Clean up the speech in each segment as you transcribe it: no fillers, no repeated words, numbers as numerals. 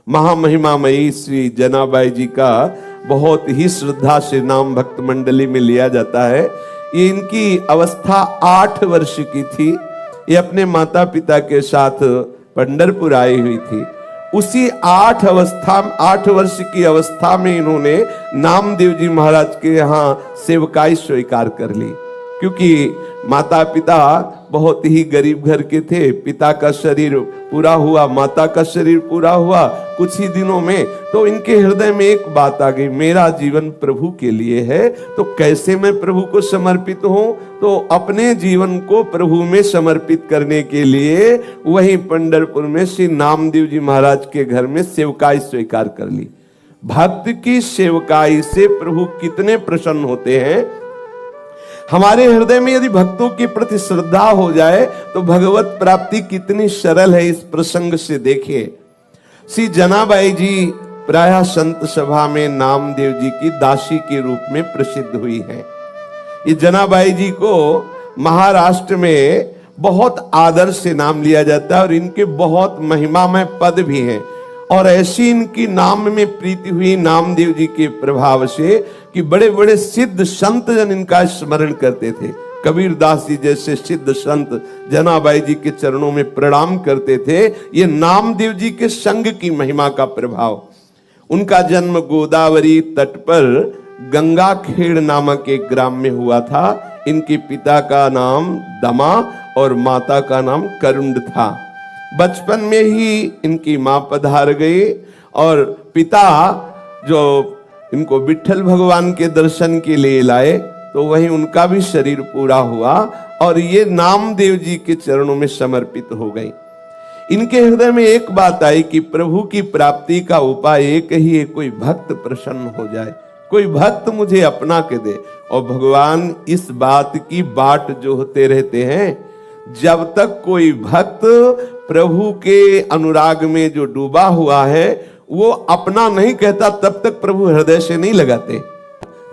महामहिमामयी श्री जनाबाई जी का बहुत ही श्रद्धा से नाम भक्त मंडली में लिया जाता है। ये इनकी अवस्था 8 वर्ष की थी। ये अपने माता पिता के साथ पंढरपुर आई हुई थी। उसी 8 वर्ष की अवस्था में इन्होंने नामदेव जी महाराज के यहाँ सेवकाई स्वीकार कर ली। क्योंकि माता पिता बहुत ही गरीब घर के थे। पिता का शरीर पूरा हुआ, माता का शरीर पूरा हुआ कुछ ही दिनों में, तो इनके हृदय में एक बात आ गई, मेरा जीवन प्रभु के लिए है, तो कैसे मैं प्रभु को समर्पित हूं। तो अपने जीवन को प्रभु में समर्पित करने के लिए वहीं पंढरपुर में श्री नामदेव जी महाराज के घर में सेवकाई स्वीकार कर ली। भक्त की सेवकाई से प्रभु कितने प्रसन्न होते हैं। हमारे हृदय में यदि भक्तों के प्रति श्रद्धा हो जाए तो भगवत प्राप्ति कितनी सरल है, इस प्रसंग से देखिए। श्री जनाबाई जी प्रायः संत सभा में नामदेव जी की दासी के रूप में प्रसिद्ध हुई है। ये जनाबाई जी को महाराष्ट्र में बहुत आदर से नाम लिया जाता है और इनके बहुत महिमामय पद भी हैं। और ऐसी इनकी नाम में प्रीति हुई नामदेव जी के प्रभाव से कि बड़े बड़े सिद्ध संत जन इनका स्मरण करते थे। कबीरदास जी जैसे सिद्ध संत जनाबाई जी के चरणों में प्रणाम करते थे। ये नामदेव जी के संग की महिमा का प्रभाव। उनका जन्म गोदावरी तट पर गंगाखेड़ नामक एक ग्राम में हुआ था। इनके पिता का नाम दमा और माता का नाम करुंड था। बचपन में ही इनकी मां पधार गई और पिता जो इनको विठल भगवान के दर्शन के लिए लाए तो वहीं उनका भी शरीर पूरा हुआ और ये नामदेव जी के चरणों में समर्पित हो गई। इनके हृदय में एक बात आई कि प्रभु की प्राप्ति का उपाय एक ही है, कोई भक्त प्रसन्न हो जाए, कोई भक्त मुझे अपना के दे। और भगवान इस बात की बाट जो होते रहते हैं, जब तक कोई भक्त प्रभु के अनुराग में जो डूबा हुआ है वो अपना नहीं कहता तब तक प्रभु हृदय से नहीं लगाते।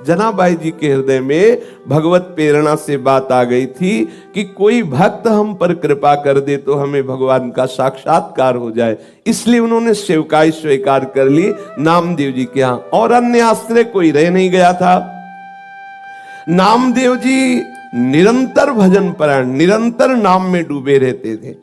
जनाबाई जी के हृदय में भगवत प्रेरणा से बात आ गई थी कि कोई भक्त हम पर कृपा कर दे तो हमें भगवान का साक्षात्कार हो जाए। इसलिए उन्होंने सेवकाई स्वीकार कर ली नामदेव जी के यहाँ, और अन्य आश्रय कोई रह नहीं गया था। नामदेव जी निरंतर भजन परायण, निरंतर नाम में डूबे रहते थे।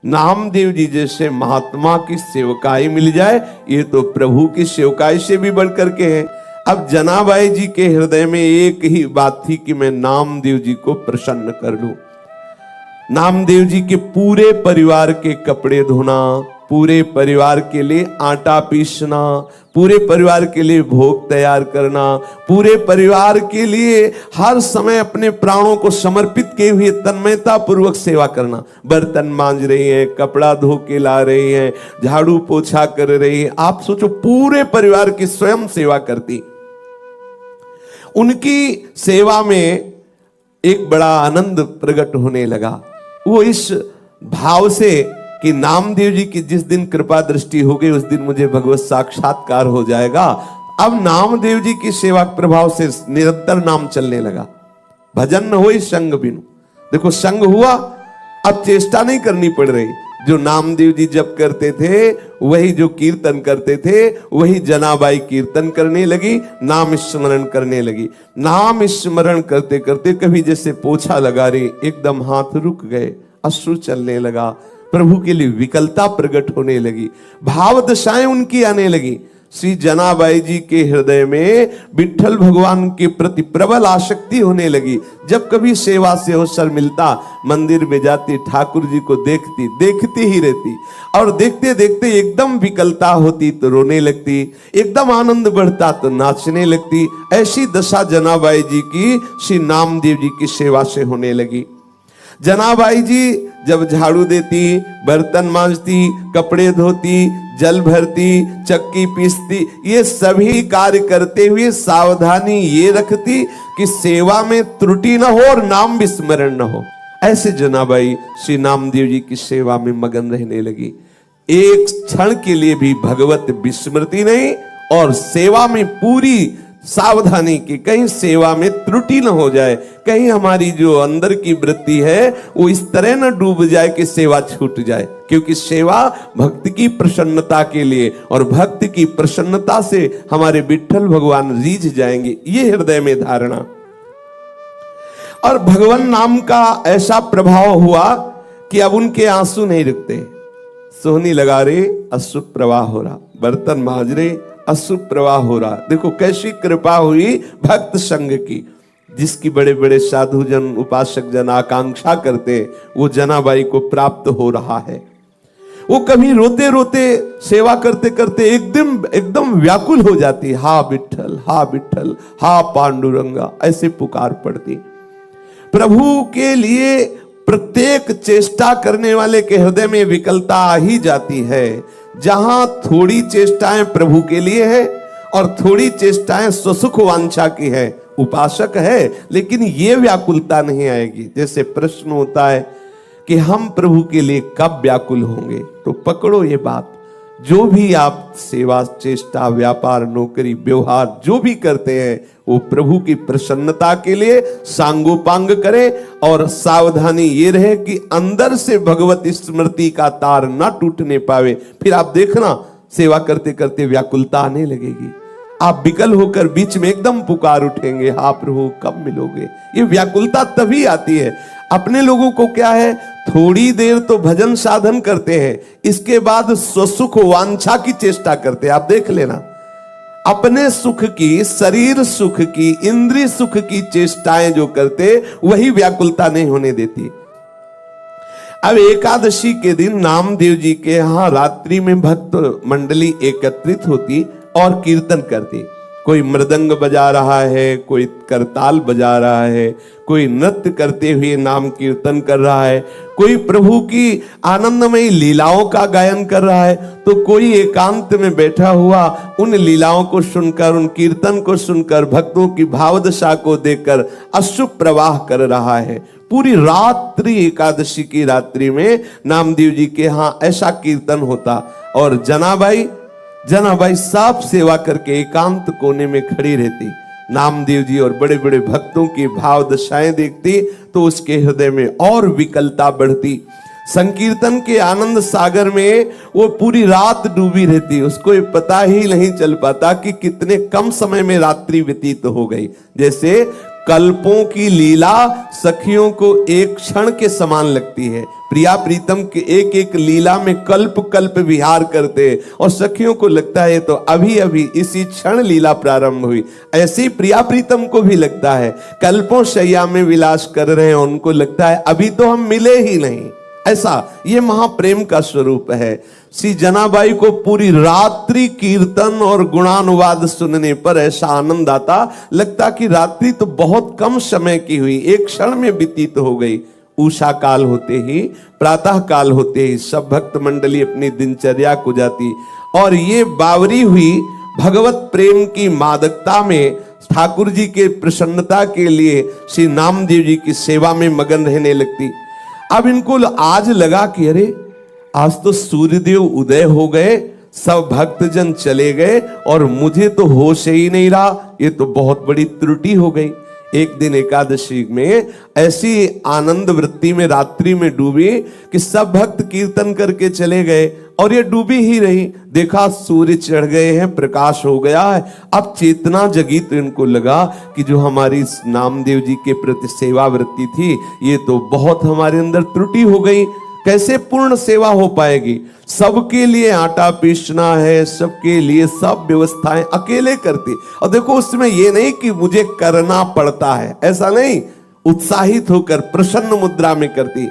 नामदेव जी जैसे महात्मा की सेवकाई मिल जाए ये तो प्रभु की सेवकाई से भी बढ़कर के है। अब जनाबाई जी के हृदय में एक ही बात थी कि मैं नामदेव जी को प्रसन्न कर लूं। नामदेव जी के पूरे परिवार के कपड़े धोना, पूरे परिवार के लिए आटा पीसना, पूरे परिवार के लिए भोग तैयार करना, पूरे परिवार के लिए हर समय अपने प्राणों को समर्पित किए हुए तन्मयता पूर्वक सेवा करना। बर्तन मांज रही हैं, कपड़ा धो के ला रही हैं, झाड़ू पोछा कर रही हैं। आप सोचो पूरे परिवार की स्वयं सेवा करती। उनकी सेवा में एक बड़ा आनंद प्रकट होने लगा। वो इस भाव से कि नामदेव जी की जिस दिन कृपा दृष्टि हो गई उस दिन मुझे भगवत साक्षात्कार हो जाएगा। अब नामदेव जी की सेवा प्रभाव से निरंतर नाम चलने लगा। भजन न हो संग बिनु। देखो संग हुआ, अब चेष्टा नहीं करनी पड़ रही। जो नामदेव जी जप करते थे वही जो कीर्तन करते थे वही जनाबाई कीर्तन करने लगी, नाम स्मरण करने लगी। नाम स्मरण करते करते कभी जैसे पोछा लगा रही, एकदम हाथ रुक गए, अश्रु चलने लगा, प्रभु के लिए विकलता प्रकट होने लगी, भाव दशाएं उनकी आने लगी। श्री जनाबाई जी के हृदय में विठल भगवान के प्रति प्रबल आसक्ति होने लगी। जब कभी सेवा से अवसर मिलता मंदिर में जाती, ठाकुर जी को देखती ही रहती और देखते देखते एकदम विकलता होती तो रोने लगती, एकदम आनंद बढ़ता तो नाचने लगती। ऐसी दशा जनाबाई जी की श्री नामदेव जी की सेवा से होने लगी। जनाबाई जी जब झाड़ू देती, बर्तन मांजती, कपड़े धोती, जल भरती, चक्की पीसती, ये सभी कार्य करते हुए सावधानी ये रखती कि सेवा में त्रुटि न हो और नाम विस्मरण न हो। ऐसे जनाबाई श्री नामदेव जी की सेवा में मगन रहने लगी। एक क्षण के लिए भी भगवत विस्मृति नहीं और सेवा में पूरी सावधानी की, कहीं सेवा में त्रुटि न हो जाए, कहीं हमारी जो अंदर की वृत्ति है वो इस तरह न डूब जाए कि सेवा छूट जाए। क्योंकि सेवा भक्त की प्रसन्नता के लिए, और भक्त की प्रसन्नता से हमारे विठ्ठल भगवान रीझ जाएंगे, ये हृदय में धारणा। और भगवान नाम का ऐसा प्रभाव हुआ कि अब उनके आंसू नहीं रुकते। सोहनी लगा रे अश्रु प्रवाह हो रहा, बर्तन मांज रे अश्रु प्रवाह हो रहा। देखो कैसी कृपा हुई भक्त संग की, जिसकी बड़े बड़े साधु जन उपासक जन आकांक्षा करते, वो जनाबाई को प्राप्त हो रहा है। वो कभी रोते रोते सेवा करते करते एकदम व्याकुल हो जाती, हा विठ्ठल, हा विठ्ठल, हा पांडुरंगा, ऐसे पुकार पड़ती। प्रभु के लिए प्रत्येक चेष्टा करने वाले के हृदय में विकलता आ ही जाती है। जहां थोड़ी चेष्टाएं प्रभु के लिए है और थोड़ी चेष्टाएं स्वसुख वांछा की है, उपासक है, लेकिन ये व्याकुलता नहीं आएगी। जैसे प्रश्न होता है कि हम प्रभु के लिए कब व्याकुल होंगे, तो पकड़ो ये बात, जो भी आप सेवा, चेष्टा, व्यापार, नौकरी, व्यवहार जो भी करते हैं, वो प्रभु की प्रसन्नता के लिए सांगोपांग करें। और सावधानी ये रहे कि अंदर से भगवत स्मृति का तार ना टूटने पावे। फिर आप देखना सेवा करते करते व्याकुलता आने लगेगी, आप विकल होकर बीच में एकदम पुकार उठेंगे, हा प्रभु कब मिलोगे। ये व्याकुलता तभी आती है। अपने लोगों को क्या है, थोड़ी देर तो भजन साधन करते हैं, इसके बाद स्वसुख वांछा की चेष्टा करते हैं। आप देख लेना, अपने सुख की, शरीर सुख की, इंद्रिय सुख की चेष्टाएं जो करते, वही व्याकुलता नहीं होने देती। अब एकादशी के दिन नामदेव जी के यहाँ रात्रि में भक्त मंडली एकत्रित होती और कीर्तन करती। कोई मृदंग बजा रहा है, कोई करताल बजा रहा है, कोई नृत्य करते हुए नाम कीर्तन कर रहा है, कोई प्रभु की आनंदमयी लीलाओं का गायन कर रहा है, तो कोई एकांत में बैठा हुआ उन लीलाओं को सुनकर, उन कीर्तन को सुनकर, भक्तों की भावदशा को देखकर अश्रु प्रवाह कर रहा है। पूरी रात्रि, एकादशी की रात्रि में नामदेव जी के यहाँ ऐसा कीर्तन होता। और जनाबाई सब सेवा करके एकांत कोने में खड़ी रहती। नामदेव जी और बड़े बड़े भक्तों की भाव दशाएं देखती तो उसके हृदय में और विकलता बढ़ती। संकीर्तन के आनंद सागर में वो पूरी रात डूबी रहती, उसको ये पता ही नहीं चल पाता कि कितने कम समय में रात्रि व्यतीत हो गई। जैसे कल्पों की लीला सखियों को एक क्षण के समान लगती है। प्रिया प्रीतम के एक एक लीला में कल्प कल्प विहार करते, और सखियों को लगता है तो अभी अभी इसी क्षण लीला प्रारंभ हुई। ऐसे ही प्रिया प्रीतम को भी लगता है, कल्पों शैया में विलास कर रहे हैं, उनको लगता है अभी तो हम मिले ही नहीं। ऐसा ये महाप्रेम का स्वरूप है। श्री जनाबाई को पूरी रात्रि कीर्तन और गुणानुवाद सुनने पर ऐसा आनंद आता, लगता कि रात्रि तो बहुत कम समय की हुई, एक क्षण में व्यतीत हो गई। उषा काल होते ही, प्रातः काल होते ही सब भक्त मंडली अपनी दिनचर्या को जाती, और ये बावरी हुई भगवत प्रेम की मादकता में ठाकुर जी के प्रसन्नता के लिए श्री नामदेव जी की सेवा में मगन रहने लगती। अब इनको आज लगा कि अरे आज तो सूर्यदेव उदय हो गए, सब भक्तजन चले गए और मुझे तो होश ही नहीं रहा, ये तो बहुत बड़ी त्रुटि हो गई। एक दिन एकादशी में ऐसी आनंद वृत्ति में रात्रि में डूबी कि सब भक्त कीर्तन करके चले गए और ये डूबी ही रही। देखा सूर्य चढ़ गए हैं, प्रकाश हो गया है। अब चेतना जगी तो इनको लगा कि जो हमारी नामदेव जी के प्रति सेवा वृत्ति थी, ये तो बहुत हमारे अंदर त्रुटि हो गई, कैसे पूर्ण सेवा हो पाएगी। सबके लिए आटा पीसना है, सबके लिए सब व्यवस्थाएं अकेले करती। और देखो उसमें ये नहीं कि मुझे करना पड़ता है, ऐसा नहीं, उत्साहित होकर प्रसन्न मुद्रा में करती।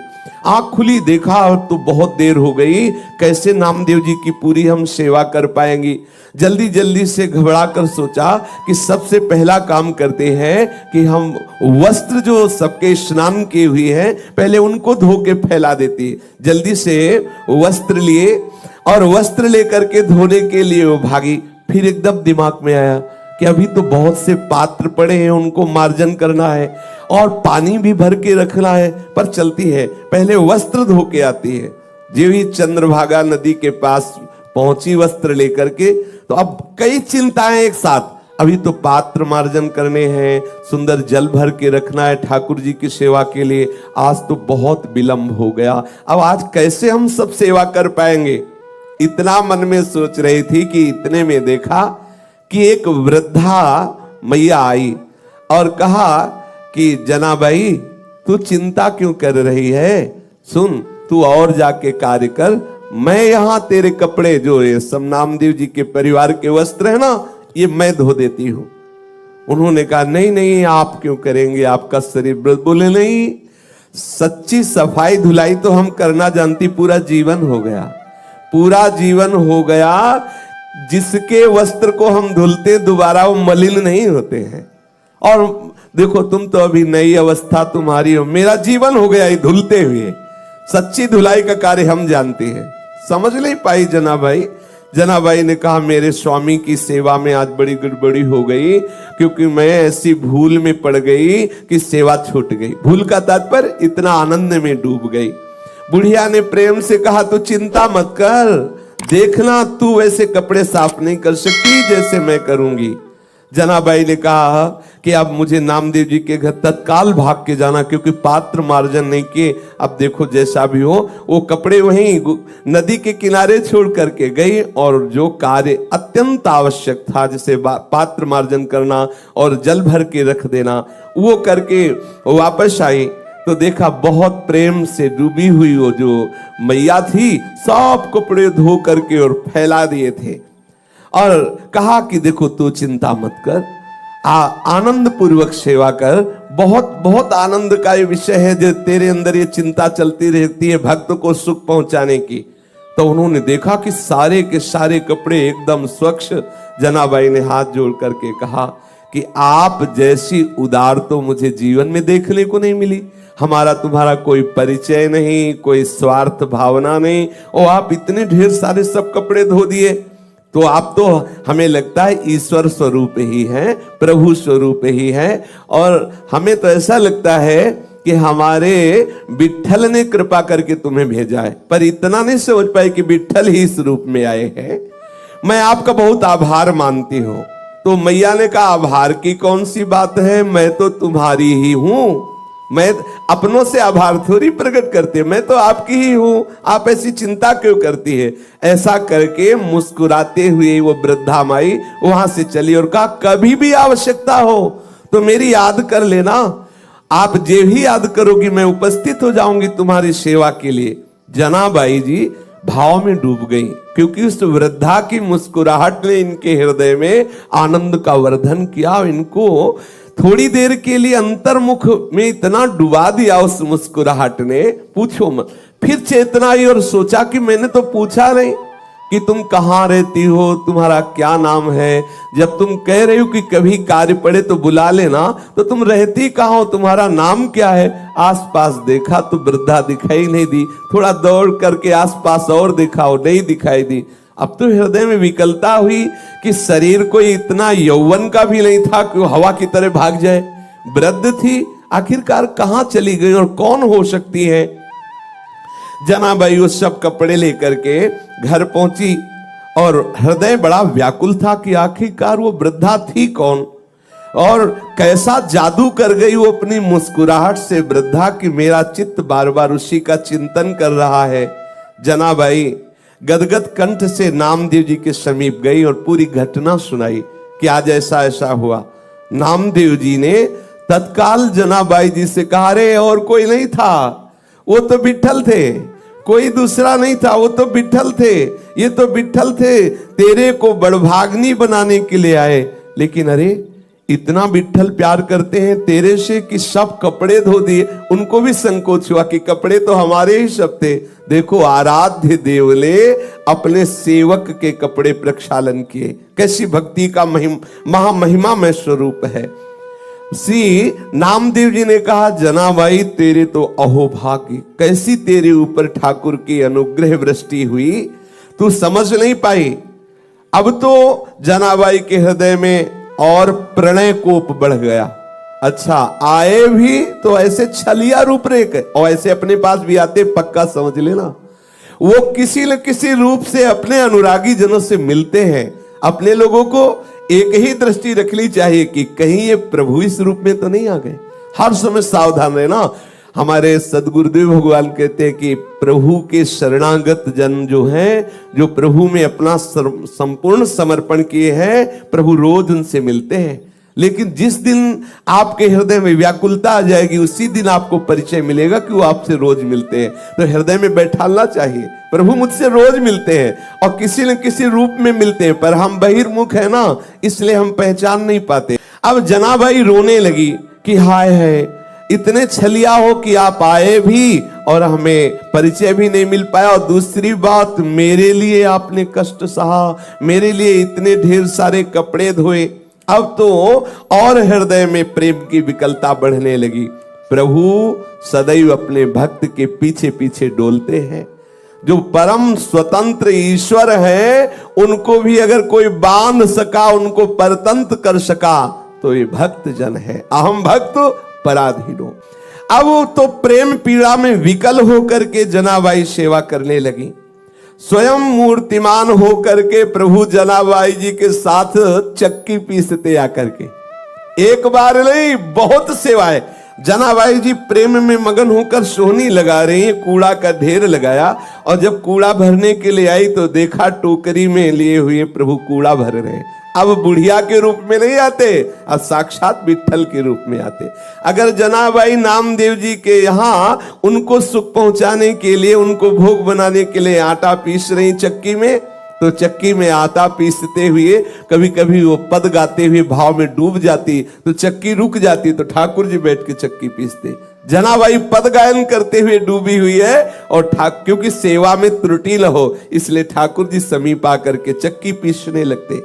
आंख खुली, देखा तो बहुत देर हो गई, कैसे नामदेव जी की पूरी हम सेवा कर पाएंगी। जल्दी जल्दी से घबरा कर सोचा कि सबसे पहला काम करते हैं कि हम वस्त्र जो सबके स्नान किए हुए हैं पहले उनको धो के फैला देती। जल्दी से वस्त्र लिए और वस्त्र लेकर के धोने के लिए वो भागी। फिर एकदम दिमाग में आया कि अभी तो बहुत से पात्र पड़े हैं, उनको मार्जन करना है और पानी भी भर के रखना है, पर चलती है पहले वस्त्र धो के आती है। जो ही चंद्रभागा नदी के पास पहुंची वस्त्र लेकर के, तो अब कई चिंताएं एक साथ। अभी तो पात्र मार्जन करने हैं, सुंदर जल भर के रखना है ठाकुर जी की सेवा के लिए। आज तो बहुत विलंब हो गया, अब आज कैसे हम सब सेवा कर पाएंगे। इतना मन में सोच रही थी कि इतने में देखा कि एक वृद्धा मैया आई और कहा कि जनाबाई तू चिंता क्यों कर रही है, सुन तू और जाके कार्य कर, मैं यहां तेरे कपड़े जो ये समनामदेव जी के परिवार के वस्त्र है ना, ये मैं धो देती हूं। उन्होंने कहा नहीं नहीं आप क्यों करेंगे, आपका शरीर। बोले नहीं, सच्ची सफाई धुलाई तो हम करना जानती, पूरा जीवन हो गया, पूरा जीवन हो गया। जिसके वस्त्र को हम धुलते दोबारा वो मलिन नहीं होते हैं। और देखो तुम तो अभी नई अवस्था तुम्हारी हो, मेरा जीवन हो गया ये धुलते हुए। सच्ची धुलाई का कार्य हम जानते हैं। समझ नहीं पाई जनाबाई। जनाबाई ने कहा मेरे स्वामी की सेवा में आज बड़ी गड़बड़ी हो गई, क्योंकि मैं ऐसी भूल में पड़ गई कि सेवा छूट गई। भूल का तात्पर्य इतना आनंद में डूब गई। बुढ़िया ने प्रेम से कहा तू चिंता मत कर, देखना तू वैसे कपड़े साफ नहीं कर सकती जैसे मैं करूंगी। जनाबाई ने कहा कि अब मुझे नामदेव जी के घर तत्काल भाग के जाना, क्योंकि पात्र मार्जन नहीं किए। अब देखो जैसा भी हो, वो कपड़े वहीं नदी के किनारे छोड़ करके गई और जो कार्य अत्यंत आवश्यक था, जैसे पात्र मार्जन करना और जल भर के रख देना, वो करके वापस आई तो देखा बहुत प्रेम से डूबी हुई वो जो मैया थी, सब कपड़े धो करके और फैला दिए थे और कहा कि देखो तू चिंता मत कर, आनंद पूर्वक सेवा कर। बहुत बहुत आनंद का ये विषय है जो तेरे अंदर ये चिंता चलती रहती है भक्त को सुख पहुंचाने की। तो उन्होंने देखा कि सारे के सारे कपड़े एकदम स्वच्छ। जनाबाई ने हाथ जोड़ करके कहा कि आप जैसी उदार तो मुझे जीवन में देखने को नहीं मिली। हमारा तुम्हारा कोई परिचय नहीं, कोई स्वार्थ भावना नहीं, और आप इतने ढेर सारे सब कपड़े धो दिए। तो आप तो हमें लगता है ईश्वर स्वरूप ही हैं, प्रभु स्वरूप ही हैं, और हमें तो ऐसा लगता है कि हमारे विट्ठल ने कृपा करके तुम्हें भेजा है। पर इतना नहीं समझ पाए कि विट्ठल ही इस रूप में आए हैं। मैं आपका बहुत आभार मानती हूं। तो मैया ने कहा आभार की कौन सी बात है, मैं तो तुम्हारी ही हूं, मैं अपनों से आभार थोड़ी प्रकट करती, मैं तो आपकी ही हूं, आप ऐसी चिंता क्यों करती है। ऐसा करके मुस्कुराते हुए वो वृद्धा माई वहां से चली और कहा कभी भी आवश्यकता हो तो मेरी याद कर लेना, आप जे भी याद करोगी मैं उपस्थित हो जाऊंगी तुम्हारी सेवा के लिए। जनाबाई जी भाव में डूब गई, क्योंकि उस वृद्धा की मुस्कुराहट ने इनके हृदय में आनंद का वर्धन किया। इनको थोड़ी देर के लिए अंतर्मुख में इतना डुबा दिया उस मुस्कुराहट ने, पूछो मत। फिर चेतना आई और सोचा कि मैंने तो पूछा नहीं कि तुम कहाँ रहती हो, तुम्हारा क्या नाम है। जब तुम कह रही हो कि कभी कार्य पड़े तो बुला लेना, तो तुम रहती कहाँ हो, तुम्हारा नाम क्या है। आसपास देखा तो वृद्धा दिखाई नहीं दी, थोड़ा दौड़ करके आसपास और देखा, और नहीं दिखाई दी। अब तो हृदय में विकलता हुई कि शरीर कोई इतना यौवन का भी नहीं था कि वो हवा की तरह भाग जाए। वृद्ध थी, आखिरकार कहां चली गई और कौन हो सकती है। जनाबाई उस सब कपड़े लेकर के घर पहुंची और हृदय बड़ा व्याकुल था कि आखिरकार वो वृद्धा थी कौन और कैसा जादू कर गई वो अपनी मुस्कुराहट से वृद्धा कि मेरा चित्त बार बार उसी का चिंतन कर रहा है। जनाबाई गदगद कंठ से नामदेव जी के समीप गई और पूरी घटना सुनाई कि आज ऐसा ऐसा हुआ। नामदेव जी ने तत्काल जनाबाई जी से कहा रे और कोई नहीं था, वो तो विट्ठल थे, कोई दूसरा नहीं था, वो तो विट्ठल थे, ये तो विट्ठल थे, तेरे को बड़भाग्नि बनाने के लिए आए। लेकिन अरे इतना विट्ठल प्यार करते हैं तेरे से कि सब कपड़े धो दिए। उनको भी संकोच हुआ कि कपड़े तो हमारे ही सब थे। देखो आराध्य देव ने अपने सेवक के कपड़े प्रक्षालन किए, कैसी भक्ति का महामहिमा में स्वरूप है। श्री नामदेव जी ने कहा जनाबाई तेरे तो अहोभाग्य, कैसी तेरे ऊपर ठाकुर की अनुग्रह वृष्टि हुई, तू समझ नहीं पाई। अब तो जनाबाई के हृदय में और प्रणय कोप बढ़ गया। अच्छा आए भी तो ऐसे छलिया रूपरेख और ऐसे अपने पास भी आते, पक्का समझ लेना वो किसी न किसी रूप से अपने अनुरागी जनों से मिलते हैं। अपने लोगों को एक ही दृष्टि रखनी चाहिए कि कहीं ये प्रभु इस रूप में तो नहीं आ गए। हर समय सावधान रहना। हमारे सदगुरुदेव भगवान कहते हैं कि प्रभु के शरणागत जन जो हैं, जो प्रभु में अपना संपूर्ण समर्पण किए हैं, प्रभु रोज उनसे मिलते हैं। लेकिन जिस दिन आपके हृदय में व्याकुलता आ जाएगी, उसी दिन आपको परिचय मिलेगा कि वो आपसे रोज मिलते हैं। तो हृदय में बैठाना चाहिए, प्रभु मुझसे रोज मिलते हैं और किसी न किसी रूप में मिलते हैं, पर हम बहिर्मुख है ना, इसलिए हम पहचान नहीं पाते। अब जनाबाई रोने लगी कि हाय है, इतने छलिया हो कि आप आए भी और हमें परिचय भी नहीं मिल पाया, और दूसरी बात, मेरे लिए आपने कष्ट सहा, मेरे लिए इतने ढेर सारे कपड़े धोए। अब तो और हृदय में प्रेम की विकलता बढ़ने लगी। प्रभु सदैव अपने भक्त के पीछे पीछे डोलते हैं। जो परम स्वतंत्र ईश्वर है, उनको भी अगर कोई बांध सका, उनको परतंत्र कर सका, तो ये भक्त जन है। अहम भक्त पराधीनो। अब तो प्रेम पीड़ा में विकल होकर के जनाबाई सेवा करने लगी। स्वयं मूर्तिमान होकर के प्रभु जनाबाई जी के साथ चक्की पीसते आकर के। एक बार नहीं, बहुत सेवाएं। जनाबाई जी प्रेम में मगन होकर सोहनी लगा रही हैं, कूड़ा का ढेर लगाया, और जब कूड़ा भरने के लिए आई तो देखा टोकरी में लिए हुए प्रभु कूड़ा भर रहे हैं। अब बुढ़िया के रूप में नहीं आते, अब साक्षात विट्ठल के रूप में आते। अगर जनाबाई नामदेव जी के यहाँ उनको सुख पहुंचाने के लिए, उनको भोग बनाने के लिए आटा पीस रही चक्की में, तो चक्की में आटा पीसते हुए कभी कभी वो पद गाते हुए भाव में डूब जाती, तो चक्की रुक जाती, तो ठाकुर जी बैठ के चक्की पीसते। जनाबाई पद गायन करते हुए डूबी हुई है, और क्योंकि सेवा में त्रुटि न हो, इसलिए ठाकुर जी समीप आकर के चक्की पीसने लगते।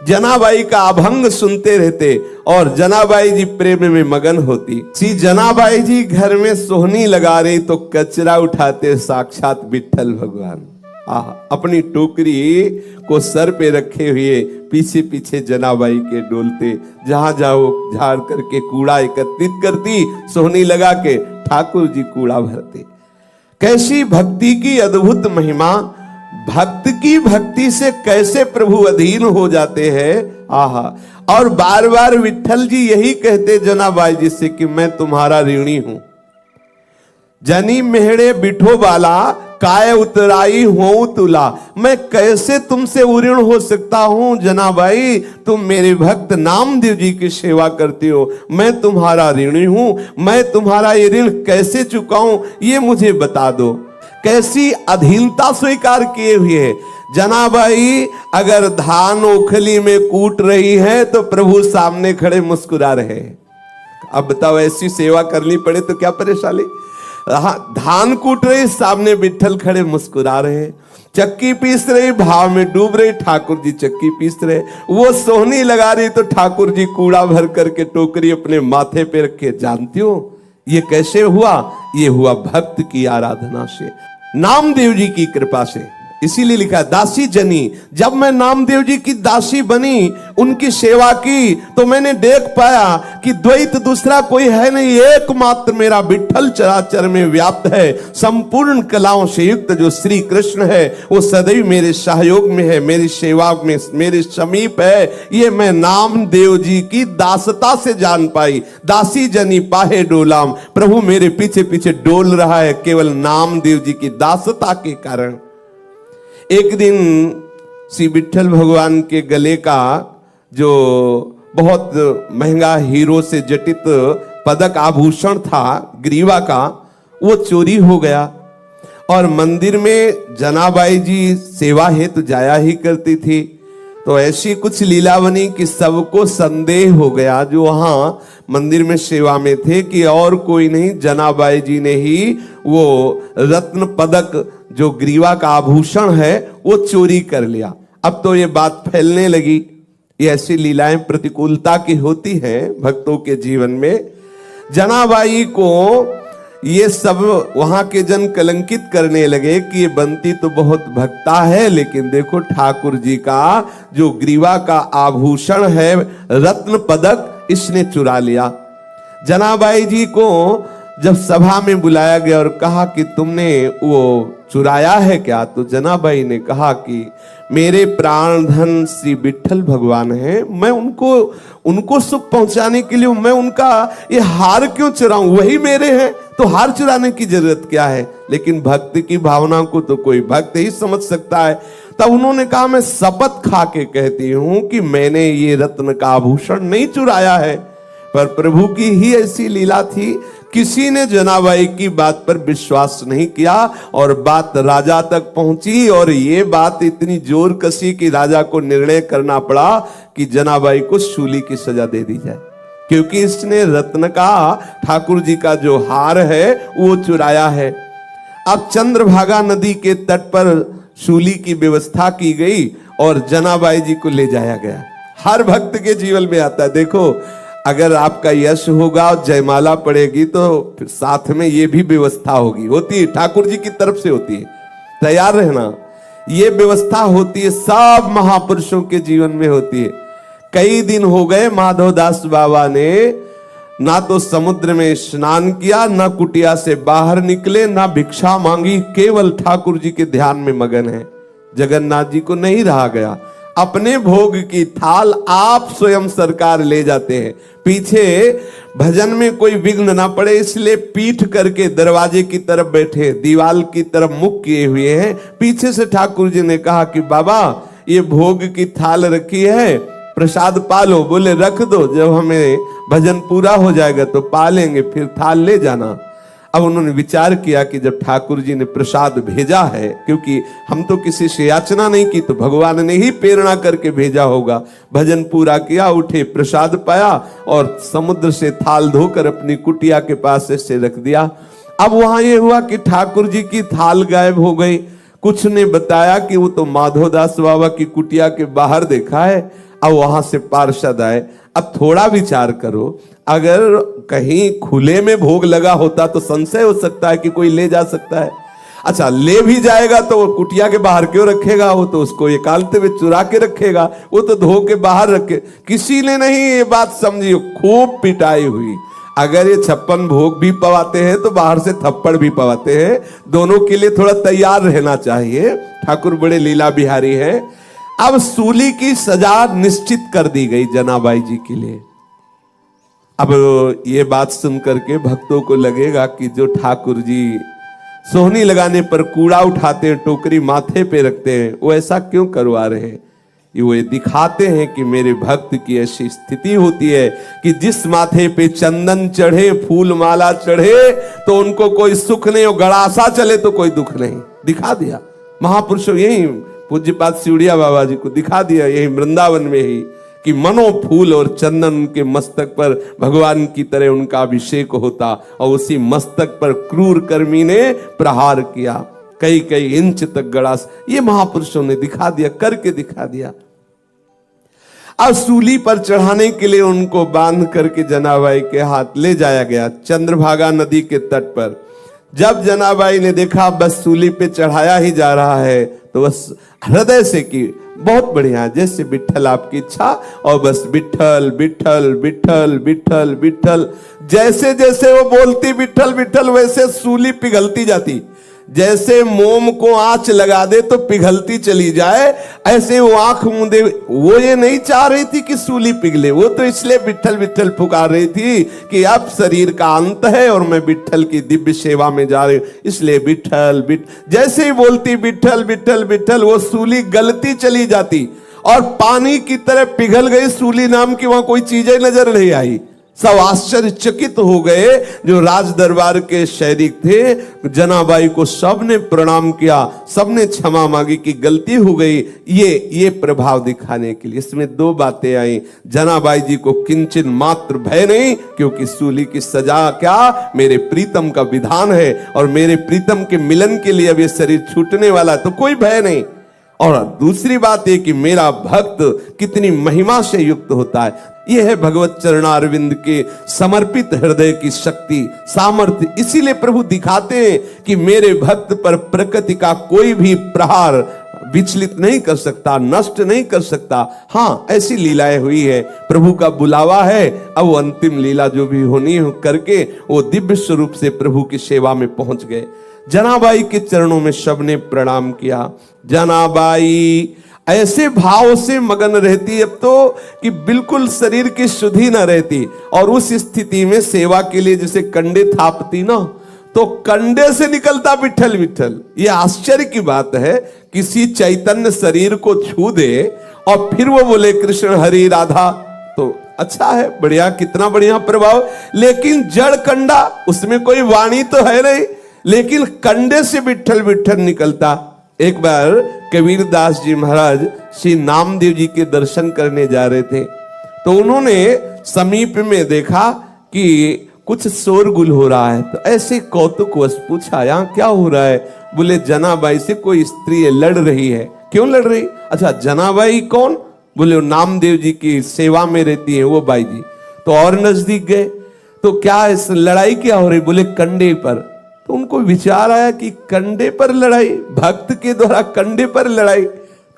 जनाबाई का अभंग सुनते रहते और जनाबाई जी प्रेम में मगन होती। सी जनाबाई जी घर में सोहनी लगा रही तो कचरा उठाते साक्षात विट्ठल भगवान। अपनी टोकरी को सर पे रखे हुए पीछे पीछे जनाबाई के डोलते, जहां जाओ झाड़ करके कूड़ा एकत्रित करती, सोहनी लगा के ठाकुर जी कूड़ा भरते। कैसी भक्ति की अद्भुत महिमा! भक्त की भक्ति से कैसे प्रभु अधीन हो जाते हैं। आहा! और बार बार विट्ठल जी यही कहते जनाबाई जी से कि मैं तुम्हारा ऋणी हूं। जनी मेहड़े बिठो बाला, काय उतराई हो तुला। मैं कैसे तुमसे उऋण हो सकता हूं जनाबाई, तुम मेरे भक्त नामदेव जी की सेवा करती हो, मैं तुम्हारा ऋणी हूं। मैं तुम्हारा ये ऋण कैसे चुकाऊं, ये मुझे बता दो। कैसी अधीनता स्वीकार किए हुए है। जनाबाई अगर धान ओखली में कूट रही है तो प्रभु सामने खड़े मुस्कुरा रहे। अब बताओ, ऐसी सेवा करनी पड़े तो क्या परेशानी। धान कूट रही, सामने विट्ठल खड़े मुस्कुरा रहे। चक्की पीस रही, भाव में डूब रही, ठाकुर जी चक्की पीस रहे। वो सोहनी लगा रही तो ठाकुर जी कूड़ा भर करके टोकरी अपने माथे पे रखे। जानती हो ये कैसे हुआ? ये हुआ भक्त की आराधना से, नामदेव जी की कृपा से। इसीलिए लिखा दासी जनी। जब मैं नामदेव जी की दासी बनी, उनकी सेवा की, तो मैंने देख पाया कि द्वैत दूसरा कोई है नहीं, एकमात्र मेरा विट्ठल चराचर में व्याप्त है। संपूर्ण कलाओं से युक्त जो श्री कृष्ण है, वो सदैव मेरे सहयोग में है, मेरी सेवा में मेरे समीप है। ये मैं नामदेव जी की दासता से जान पाई। दासी जनी पाहे डोलाम, प्रभु मेरे पीछे पीछे डोल रहा है केवल नामदेव जी की दासता के कारण। एक दिन श्री विट्ठल भगवान के गले का जो बहुत महंगा हीरो से जटित पदक आभूषण था ग्रीवा का, वो चोरी हो गया। और मंदिर में जनाबाई जी सेवा हेतु जाया ही करती थी, तो ऐसी कुछ लीला बनी कि सबको संदेह हो गया जो वहां मंदिर में सेवा में थे कि और कोई नहीं, जनाबाई जी ने ही वो रत्न पदक जो ग्रीवा का आभूषण है वो चोरी कर लिया। अब तो ये बात फैलने लगी। ये ऐसी लीलाएं प्रतिकूलता की होती हैं भक्तों के जीवन में। जनाबाई को ये सब वहां के जन कलंकित करने लगे कि ये बंती तो बहुत भक्ता है, लेकिन देखो ठाकुर जी का जो ग्रीवा का आभूषण है रत्न पदक, इसने चुरा लिया। जनाबाई जी को जब सभा में बुलाया गया और कहा कि तुमने वो चुराया है क्या, तो जनाबाई ने कहा कि मेरे प्राण धन श्री विठल भगवान हैं, मैं उनको सुख पहुंचाने के लिए मैं उनका ये हार क्यों चुराऊं, वही मेरे हैं, तो हार चुराने की जरूरत क्या है। लेकिन भक्ति की भावना को तो कोई भक्त ही समझ सकता है। तब उन्होंने कहा, मैं शपथ खा के कहती हूं कि मैंने ये रत्न का आभूषण नहीं चुराया है। पर प्रभु की ही ऐसी लीला थी, किसी ने जनाबाई की बात पर विश्वास नहीं किया और बात राजा तक पहुंची और ये बात इतनी जोर कसी कि राजा को निर्णय करना पड़ा कि जनाबाई को शूली की सजा दे दी जाए, क्योंकि इसने रत्न का, ठाकुर जी का जो हार है वो चुराया है। अब चंद्रभागा नदी के तट पर शूली की व्यवस्था की गई और जनाबाई जी को ले जाया गया। हर भक्त के जीवन में आता है, देखो अगर आपका यश होगा और जयमाला पड़ेगी तो साथ में ये भी व्यवस्था होगी, होती है, ठाकुर जी की तरफ से होती है, तैयार रहना। ये व्यवस्था होती है, सब महापुरुषों के जीवन में होती है। कई दिन हो गए माधवदास बाबा ने ना तो समुद्र में स्नान किया, ना कुटिया से बाहर निकले, ना भिक्षा मांगी, केवल ठाकुर जी के ध्यान में मगन है। जगन्नाथ जी को नहीं रहा गया, अपने भोग की थाल आप स्वयं सरकार ले जाते हैं। पीछे भजन में कोई विघ्न ना पड़े इसलिए पीठ करके दरवाजे की तरफ बैठे, दीवाल की तरफ मुख किए हुए हैं। पीछे से ठाकुर जी ने कहा कि बाबा ये भोग की थाल रखी है, प्रसाद पालो। बोले रख दो, जब हमें भजन पूरा हो जाएगा तो पालेंगे, फिर थाल ले जाना। अब उन्होंने विचार किया कि जब ठाकुर जी ने प्रसाद भेजा है, क्योंकि हम तो किसी से याचना नहीं की, तो भगवान ने ही प्रेरणा करके भेजा होगा। भजन पूरा किया, उठे, प्रसाद पाया और समुद्र से थाल धोकर अपनी कुटिया के पास से रख दिया। अब वहां ये हुआ कि ठाकुर जी की थाल गायब हो गई। कुछ ने बताया कि वो तो माधवदास बाबा की कुटिया के बाहर देखा है। अब वहां से पार्षद आए। अब थोड़ा विचार करो, अगर कहीं खुले में भोग लगा होता तो संशय हो सकता है कि कोई ले जा सकता है। अच्छा, ले भी जाएगा तो वो कुटिया के बाहर क्यों रखेगा, वो तो उसको एकांत में चुरा के रखेगा, वो तो धो के बाहर रखे। किसी ने नहीं ये बात समझी, खूब पिटाई हुई। अगर ये 56 भोग भी पवाते हैं तो बाहर से थप्पड़ भी पवाते हैं, दोनों के लिए थोड़ा तैयार रहना चाहिए। ठाकुर बड़े लीला बिहारी हैं। अब सूली की सजा निश्चित कर दी गई जनाबाई जी के लिए। अब ये बात सुन करके भक्तों को लगेगा कि जो ठाकुर जी सोहनी लगाने पर कूड़ा उठाते हैं, टोकरी माथे पे रखते हैं, वो ऐसा क्यों करवा रहे हैं। ये दिखाते हैं कि मेरे भक्त की ऐसी स्थिति होती है कि जिस माथे पे चंदन चढ़े, फूल माला चढ़े तो उनको कोई सुख नहीं, और गड़ासा चले तो कोई दुख नहीं। दिखा दिया महापुरुषों, यही पूज्यपाद सिवड़िया बाबा जी को दिखा दिया, यही वृंदावन में ही, कि मनो फूल और चंदन के मस्तक पर भगवान की तरह उनका अभिषेक होता और उसी मस्तक पर क्रूर कर्मी ने प्रहार किया, कई कई इंच तक गड़ास। ये महापुरुषों ने दिखा दिया, करके दिखा दिया। अब सूली पर चढ़ाने के लिए उनको बांध करके जनाबाई के हाथ ले जाया गया चंद्रभागा नदी के तट पर। जब जनाबाई ने देखा बस सूली पे चढ़ाया ही जा रहा है तो बस हृदय से की बहुत बढ़िया, जैसे विठल आपकी इच्छा, और बस विठल विठल विठल विठल विठल। जैसे जैसे वो बोलती विठल विठल वैसे सूली पिघलती जाती। जैसे मोम को आंच लगा दे तो पिघलती चली जाए, ऐसे वो आंख मूंदे। वो ये नहीं चाह रही थी कि सूली पिघले, वो तो इसलिए विठल विठल पुकार रही थी कि अब शरीर का अंत है और मैं विठल की दिव्य सेवा में जा रही हूं, इसलिए विठल विठल। जैसे ही बोलती विठल विठल विठल, वो सूली गलती चली जाती और पानी की तरह पिघल गई। सूली नाम की वहां कोई चीज नजर नहीं आई। सब आश्चर्यचकित हो गए जो राज दरबार के सैनिक थे। जनाबाई को सबने प्रणाम किया, सबने क्षमा मांगी कि गलती हो गई। ये प्रभाव दिखाने के लिए इसमें दो बातें आई। जनाबाई जी को किंचन मात्र भय नहीं, क्योंकि सूली की सजा क्या मेरे प्रीतम का विधान है और मेरे प्रीतम के मिलन के लिए अब ये शरीर छूटने वाला है, तो कोई भय नहीं। और दूसरी बात ये कि मेरा भक्त कितनी महिमा से युक्त होता है। यह है भगवत चरणारविंद के समर्पित हृदय की शक्ति, सामर्थ्य। इसीलिए प्रभु दिखाते हैं कि मेरे भक्त पर प्रकृति का कोई भी प्रहार विचलित नहीं कर सकता, नष्ट नहीं कर सकता। हाँ, ऐसी लीलाएं हुई है, प्रभु का बुलावा है। अब वो अंतिम लीला जो भी होनी हो करके वो दिव्य स्वरूप से प्रभु की सेवा में पहुंच गए। जनाबाई के चरणों में सबने प्रणाम किया। जनाबाई ऐसे भाव से मगन रहती अब तो कि बिल्कुल शरीर की शुद्धि न रहती। और उस स्थिति में सेवा के लिए जैसे कंडे थापती ना, तो कंडे से निकलता विठल विठल। ये आश्चर्य की बात है, किसी चैतन्य शरीर को छू दे और फिर वो बोले कृष्ण हरि राधा, तो अच्छा है, बढ़िया, कितना बढ़िया प्रभाव। लेकिन जड़ कंडा, उसमें कोई वाणी तो है नहीं, लेकिन कंडे से विठल विठल निकलता। एक बार कबीर दास जी महाराज श्री नामदेव जी के दर्शन करने जा रहे थे, तो उन्होंने समीप में देखा कि कुछ शोरगुल हो रहा है। तो ऐसे कौतुकवश पूछा, यहाँ क्या हो रहा है? बोले जनाबाई से कोई स्त्री लड़ रही है। क्यों लड़ रही? अच्छा, जनाबाई कौन? बोले नामदेव जी की सेवा में रहती है वो बाई जी। तो और नजदीक गए, तो क्या इस लड़ाई क्या हो रही? बोले कंडे पर। तो उनको विचार आया कि कंडे पर लड़ाई, भक्त के द्वारा कंडे पर लड़ाई।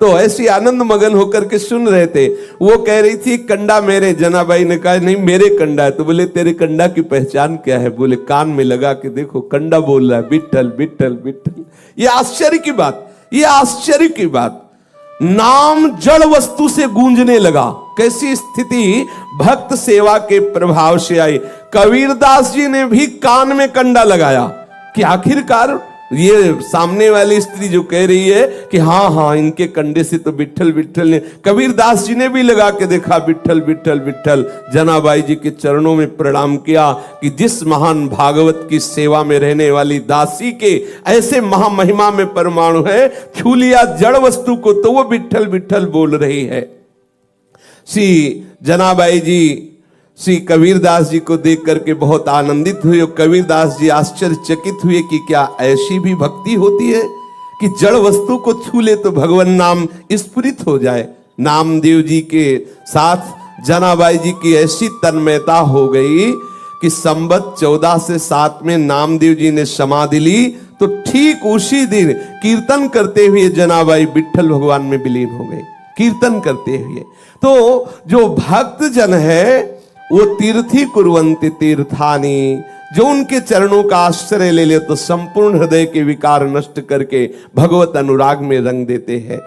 तो ऐसी आनंद मगन होकर के सुन रहे थे। वो कह रही थी कंडा मेरे। जनाबाई ने कहा नहीं मेरे कंडा है। तो बोले तेरे कंडा की पहचान क्या है? बोले कान में लगा के देखो, कंडा बोल रहा है विठल विठल विठल। ये आश्चर्य की बात, ये आश्चर्य की बात। नाम जड़ वस्तु से गूंजने लगा। कैसी स्थिति भक्त सेवा के प्रभाव से आई। कबीरदास जी ने भी कान में कंडा लगाया कि आखिरकार ये सामने वाली स्त्री जो कह रही है कि हाँ हाँ इनके कंडे से तो विठल विठल ने, कबीरदास जी ने भी लगा के देखा विठल विठल विठल। जनाबाई जी के चरणों में प्रणाम किया कि जिस महान भागवत की सेवा में रहने वाली दासी के ऐसे महामहिमा में परमाणु है, छू लिया जड़ वस्तु को तो वो विठल विठल बोल रही है। श्री जनाबाई जी श्री कबीरदास जी को देख करके बहुत आनंदित हुए। कबीरदास जी आश्चर्यचकित हुए कि क्या ऐसी भी भक्ति होती है कि जड़ वस्तु को छू ले तो भगवान नाम स्फुरित हो जाए। नामदेव जी के साथ जनाबाई जी की ऐसी तन्मयता हो गई कि संवत 14 से 7 में नामदेव जी ने समाधि ली, तो ठीक उसी दिन कीर्तन करते हुए जनाबाई विठल भगवान में विलीन हो गई, कीर्तन करते हुए। तो जो भक्त जन है वो तीर्थी कुर्वन्ति तीर्थानी, जो उनके चरणों का आश्रय ले ले तो संपूर्ण हृदय के विकार नष्ट करके भगवत अनुराग में रंग देते हैं।